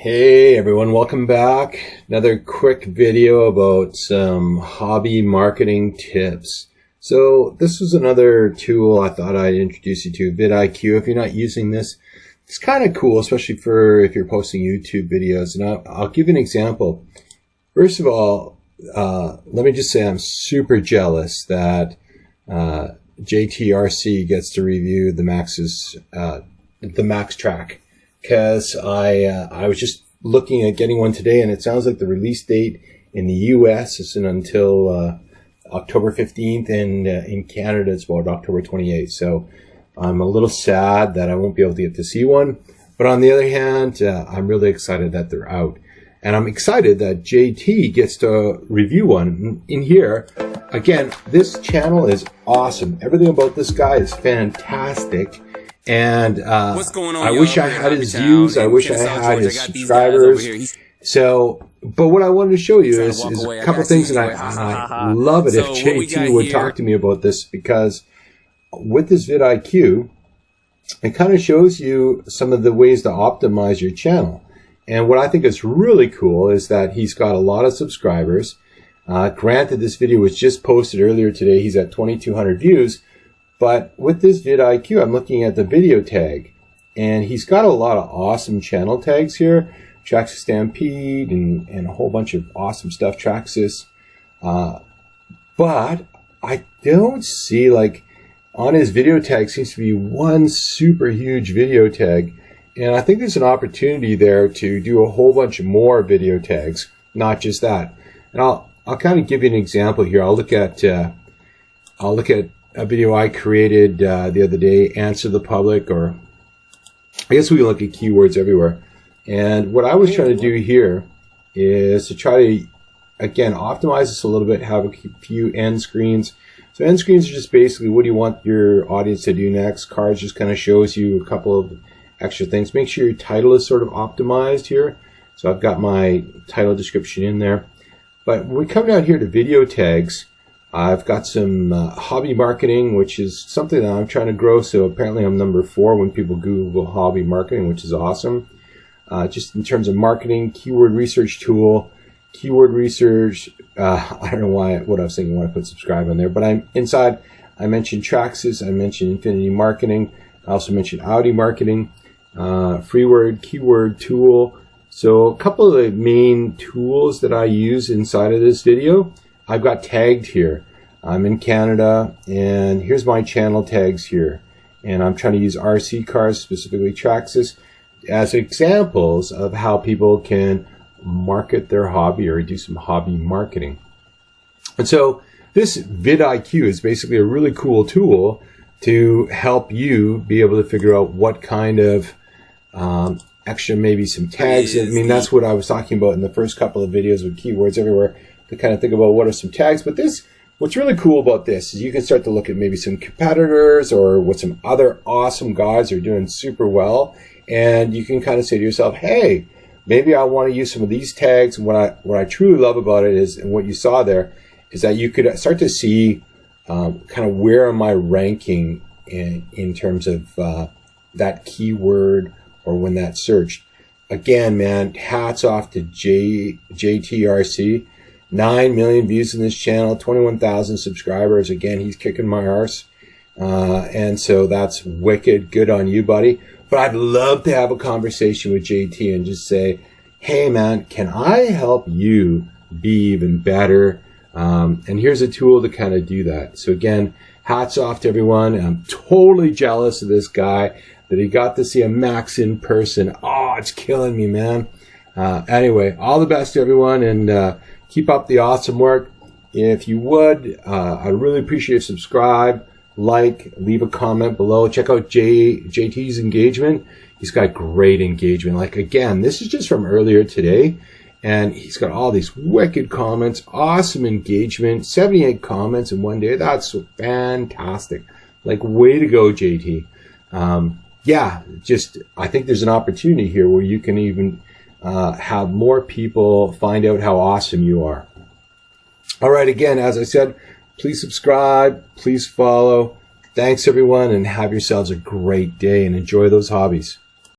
Hey everyone, welcome back. Another quick video about some hobby marketing tips. So this was another tool I thought I'd introduce you to, VidIQ. If you're not using this, it's kind of cool, especially for if you're posting YouTube videos. And I'll give you an example. First of all, let me just say I'm super jealous that JayTeeRC gets to review the Maxx track. Because I was just looking at getting one today, and it sounds like the release date in the US isn't until October 15th, and in Canada it's about October 28th. So I'm a little sad that I won't be able to get to see one. But on the other hand, I'm really excited that they're out. And I'm excited that JT gets to review one in here. Again, this channel is awesome. Everything about this guy is fantastic. And What's going on, I wish I had his views. I wish I had his subscribers. So, but what I wanted to show you is a couple things that I love it if JT would talk to me about this, because with this VidIQ, it kind of shows you some of the ways to optimize your channel. And what I think is really cool is that he's got a lot of subscribers. Granted, this video was just posted earlier today. He's at 2,200 views. But with this VidIQ, I'm looking at the video tag, and he's got a lot of awesome channel tags here. Traxxas Stampede and a whole bunch of awesome stuff, Traxxas. But I don't see, like, on his video tag seems to be one super huge video tag. And I think there's an opportunity there to do a whole bunch more video tags, not just that. And I'll kind of give you an example here. I'll look at a video I created the other day, Answer the Public, or I guess we can look at keywords everywhere. And what I was trying to do here is to try to, again, optimize this a little bit, have a few end screens. So end screens are just basically, what do you want your audience to do next? Cards just kind of shows you a couple of extra things. Make sure your title is sort of optimized here. So I've got my title description in there. But when we come down here to video tags, I've got some hobby marketing, which is something that I'm trying to grow. So apparently I'm number 4 when people Google hobby marketing, which is awesome. Just in terms of marketing, keyword research tool, keyword research. I don't know what I was thinking when I put subscribe on there, but I'm inside. I mentioned Traxxas. I mentioned Infinity Marketing. I also mentioned Audi Marketing, Freeword, keyword tool. So a couple of the main tools that I use inside of this video, I've got tagged here. I'm in Canada, and here's my channel tags here. And I'm trying to use RC cars, specifically Traxxas, as examples of how people can market their hobby or do some hobby marketing. And so this VidIQ is basically a really cool tool to help you be able to figure out what kind of extra, maybe some tags. I mean, that's what I was talking about in the first couple of videos with keywords everywhere, to kind of think about what are some tags. But what's really cool about this is you can start to look at maybe some competitors or what some other awesome guys are doing super well. And you can kind of say to yourself, hey, maybe I want to use some of these tags. And what I truly love about it is, and what you saw there, is that you could start to see kind of where am I ranking in terms of that keyword or when that's searched. Again, man, hats off to JayTeeRC. 9 million views in this channel, 21,000 subscribers. Again, he's kicking my arse. And so that's wicked. Good on you, buddy. But I'd love to have a conversation with JT and just say, hey, man, can I help you be even better? And here's a tool to kind of do that. So again, hats off to everyone. I'm totally jealous of this guy that he got to see a Maxx in person. Oh, it's killing me, man. Anyway, all the best to everyone, and keep up the awesome work. If you would, I'd really appreciate it. Subscribe, like, leave a comment below. Check out JT's engagement. He's got great engagement. Like, again, this is just from earlier today, and he's got all these wicked comments, awesome engagement, 78 comments in one day. That's fantastic. Like, way to go, JT. Yeah, just, I think there's an opportunity here where you can even have more people find out how awesome you are. All right, again, as I said, please subscribe, please follow. Thanks, everyone, and have yourselves a great day and enjoy those hobbies.